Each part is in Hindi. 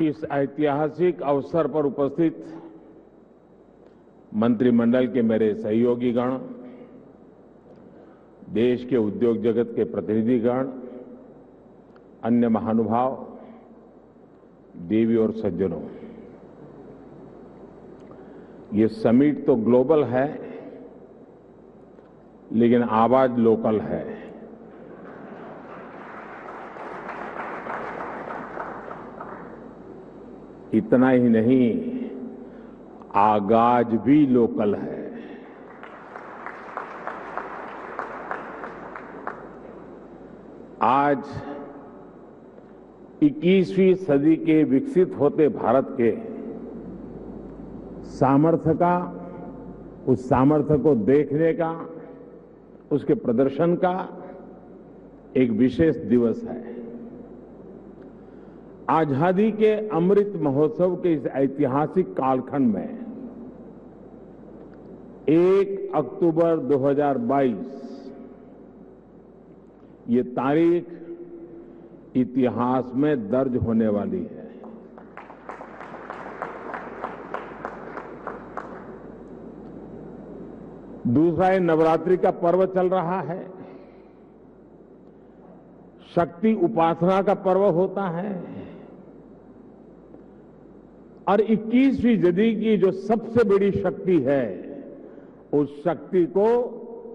इस ऐतिहासिक अवसर पर उपस्थित मंत्रिमंडल के मेरे सहयोगीगण, देश के उद्योग जगत के प्रतिनिधिगण, अन्य महानुभाव, देवी और सज्जनों, ये समिट तो ग्लोबल है, लेकिन आवाज लोकल है। इतना ही नहीं, आगाज भी लोकल है। आज 21वीं सदी के विकसित होते भारत के सामर्थ्य का, उस सामर्थ्य को देखने का, उसके प्रदर्शन का एक विशेष दिवस है। आजादी के अमृत महोत्सव के इस ऐतिहासिक कालखंड में 1 अक्टूबर 2022 ये तारीख इतिहास में दर्ज होने वाली है। दूसरा, ये नवरात्रि का पर्व चल रहा है, शक्ति उपासना का पर्व होता है और 21वीं सदी की जो सबसे बड़ी शक्ति है, उस शक्ति को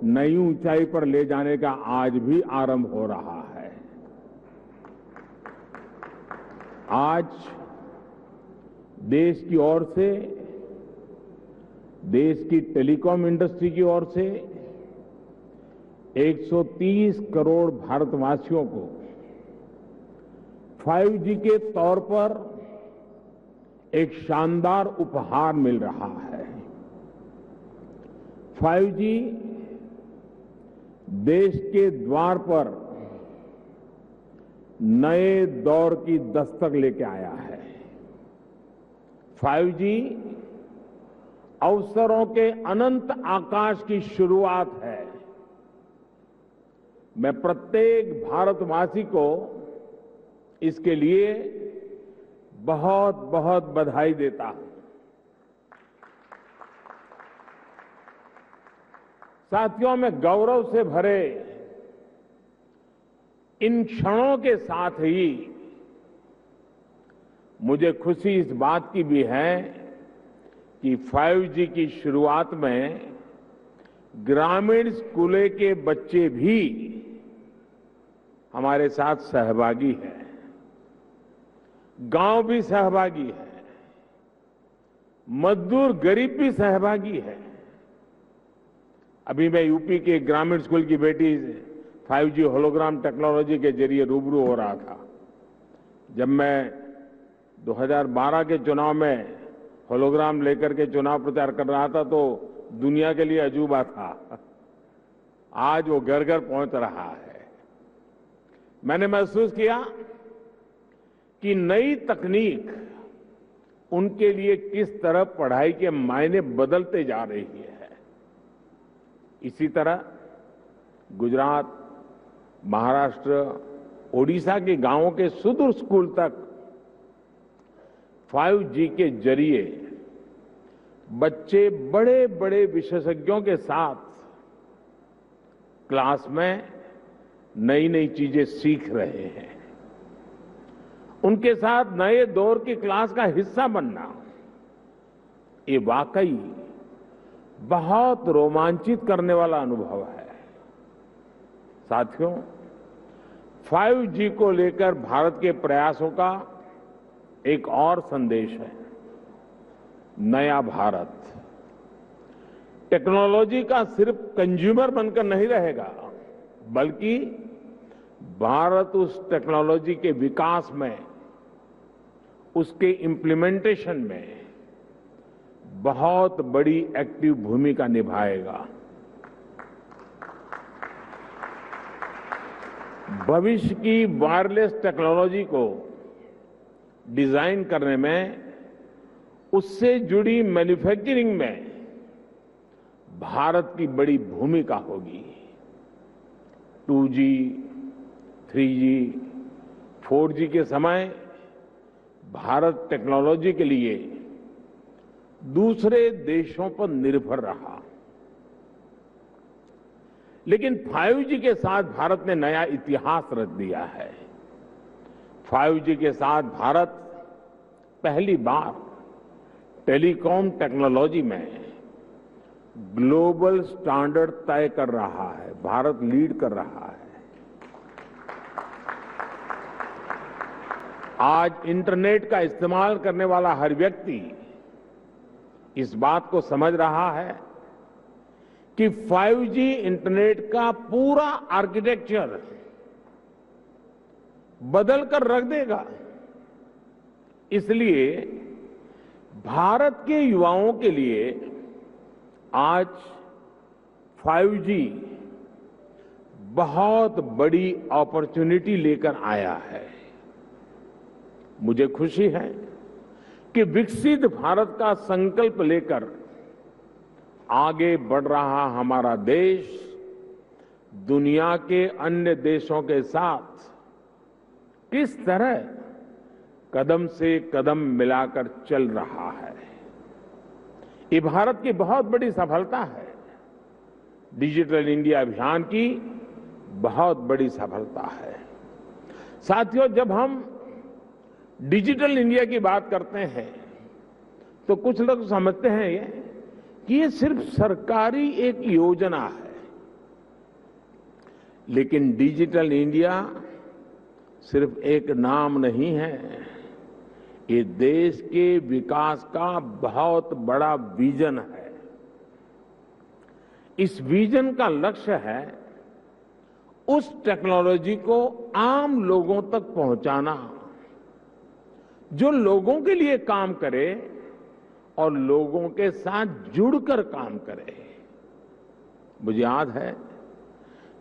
नई ऊंचाई पर ले जाने का आज भी आरंभ हो रहा है। आज देश की ओर से, देश की टेलीकॉम इंडस्ट्री की ओर से 130 करोड़ भारतवासियों को 5G के तौर पर एक शानदार उपहार मिल रहा है। 5G देश के द्वार पर नए दौर की दस्तक लेके आया है। 5G अवसरों के अनंत आकाश की शुरुआत है। मैं प्रत्येक भारतवासी को इसके लिए बहुत बहुत बधाई देता हूं। साथियों, मैं गौरव से भरे इन क्षणों के साथ ही मुझे खुशी इस बात की भी है कि 5G की शुरुआत में ग्रामीण स्कूलों के बच्चे भी हमारे साथ सहभागी हैं, गांव भी सहभागी है, मजदूर गरीब भी सहभागी है। अभी मैं यूपी के ग्रामीण स्कूल की बेटी 5G होलोग्राम टेक्नोलॉजी के जरिए रूबरू हो रहा था। जब मैं 2012 के चुनाव में होलोग्राम लेकर के चुनाव प्रचार कर रहा था तो दुनिया के लिए अजूबा था। आज वो घर घर पहुंच रहा है। मैंने महसूस किया कि नई तकनीक उनके लिए किस तरह पढ़ाई के मायने बदलते जा रही है। इसी तरह गुजरात, महाराष्ट्र, ओडिशा के गांवों के सुदूर स्कूल तक 5G के जरिए बच्चे बड़े बड़े विशेषज्ञों के साथ क्लास में नई नई चीजें सीख रहे हैं। उनके साथ नए दौर की क्लास का हिस्सा बनना, ये वाकई बहुत रोमांचित करने वाला अनुभव है। साथियों, 5G को लेकर भारत के प्रयासों का एक और संदेश है, नया भारत। टेक्नोलॉजी का सिर्फ कंज्यूमर बनकर नहीं रहेगा, बल्कि भारत उस टेक्नोलॉजी के विकास में, उसके इम्प्लीमेंटेशन में बहुत बड़ी एक्टिव भूमिका निभाएगा। भविष्य की वायरलेस टेक्नोलॉजी को डिजाइन करने में, उससे जुड़ी मैन्युफैक्चरिंग में भारत की बड़ी भूमिका होगी। 2G, 3G, 4G के समय भारत टेक्नोलॉजी के लिए दूसरे देशों पर निर्भर रहा, लेकिन 5G के साथ भारत ने नया इतिहास रच दिया है। 5G के साथ भारत पहली बार टेलीकॉम टेक्नोलॉजी में ग्लोबल स्टैंडर्ड तय कर रहा है। भारत लीड कर रहा है। आज इंटरनेट का इस्तेमाल करने वाला हर व्यक्ति इस बात को समझ रहा है कि 5G इंटरनेट का पूरा आर्किटेक्चर बदल कर रख देगा। इसलिए भारत के युवाओं के लिए आज 5G बहुत बड़ी अपॉर्चुनिटी लेकर आया है। मुझे खुशी है कि विकसित भारत का संकल्प लेकर आगे बढ़ रहा हमारा देश दुनिया के अन्य देशों के साथ किस तरह कदम से कदम मिलाकर चल रहा है। ये भारत की बहुत बड़ी सफलता है। डिजिटल इंडिया अभियान की बहुत बड़ी सफलता है। साथियों, जब हम डिजिटल इंडिया की बात करते हैं तो कुछ लोग समझते हैं कि ये सिर्फ सरकारी एक योजना है, लेकिन डिजिटल इंडिया सिर्फ एक नाम नहीं है। ये देश के विकास का बहुत बड़ा विजन है। इस विजन का लक्ष्य है उस टेक्नोलॉजी को आम लोगों तक पहुंचाना जो लोगों के लिए काम करे और लोगों के साथ जुड़कर काम करे। मुझे याद है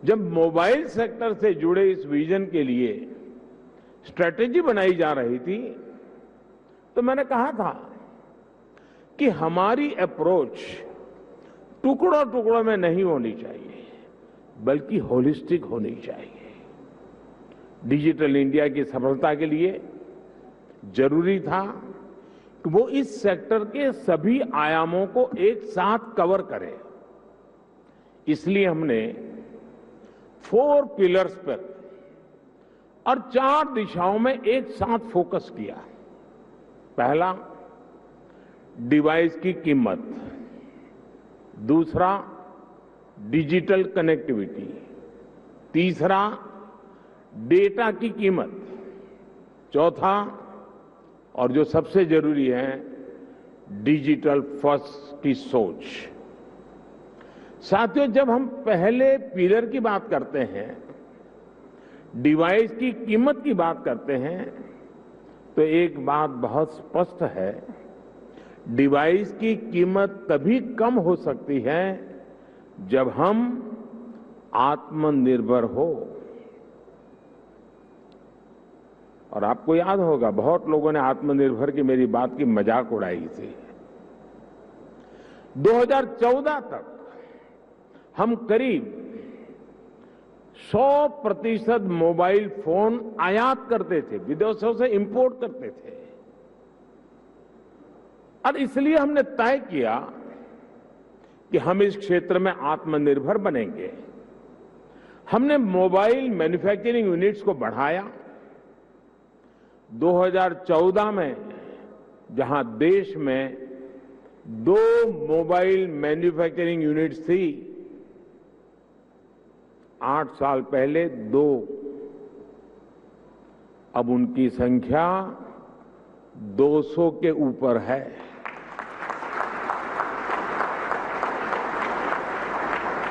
जब मोबाइल सेक्टर से जुड़े इस विजन के लिए स्ट्रेटेजी बनाई जा रही थी तो मैंने कहा था कि हमारी अप्रोच टुकड़ों टुकड़ों में नहीं होनी चाहिए, बल्कि होलिस्टिक होनी चाहिए। डिजिटल इंडिया की सफलता के लिए जरूरी था कि वो इस सेक्टर के सभी आयामों को एक साथ कवर करे। इसलिए हमने 4 पिलर्स पर और 4 दिशाओं में एक साथ फोकस किया। पहला, डिवाइस की कीमत। दूसरा, डिजिटल कनेक्टिविटी। तीसरा, डेटा की कीमत। चौथा, और जो सबसे जरूरी है, डिजिटल फर्स्ट की सोच। साथियों, जब हम पहले पिलर की बात करते हैं, डिवाइस की कीमत की बात करते हैं, तो एक बात बहुत स्पष्ट है, डिवाइस की कीमत तभी कम हो सकती है जब हम आत्मनिर्भर हो। और आपको याद होगा बहुत लोगों ने आत्मनिर्भर की मेरी बात की मजाक उड़ाई थी। 2014 तक हम करीब 100% मोबाइल फोन आयात करते थे, विदेशों से इंपोर्ट करते थे। और इसलिए हमने तय किया कि हम इस क्षेत्र में आत्मनिर्भर बनेंगे। हमने मोबाइल मैन्युफैक्चरिंग यूनिट्स को बढ़ाया। 2014 में जहां देश में 2 मोबाइल मैन्युफैक्चरिंग यूनिट्स थी, 8 साल पहले 2, अब उनकी संख्या 200 के ऊपर है।